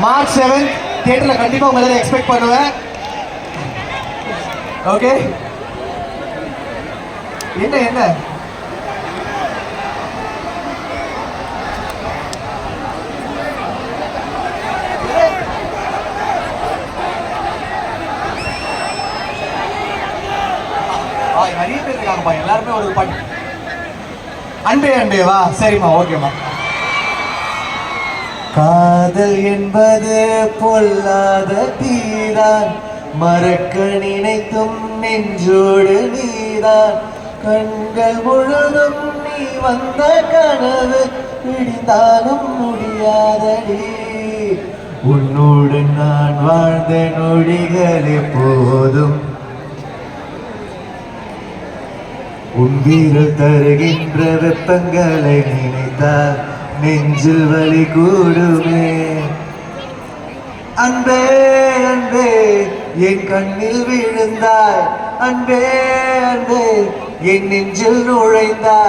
March 7 தியேட்டர்ல கண்டிப்பா உங்க எல்லாரும் எக்ஸ்பெக்ட் பண்ணுவேன். ஓகே, என்ன என்ன நிறைய பேர் இருக்காங்கப்பா, எல்லாருமே ஒரு பாட்டு. அன்பே அன்பேவா, சரிம்மா, ஓகேம்மா. காதல் என்பது பொல்லாத தீரான், மறக்க நினைத்தும் நெஞ்சோடு நீதான். கண்கள் முழுதும் நீ வந்த கனவு பிடிந்தாலும் முடியாதடி. உன்னோடு நான் வாழ்ந்த நொடிகள் எப்போதும் உன் வீரல் தருகின்ற வெப்பங்களை நினைத்தால் நெஞ்சில் வலி கூடுமே. அன்பே அன்பே என் கண்ணில் விழுந்தாய், அன்பே அன்பே என் நெஞ்சில் நுழைந்தாய்.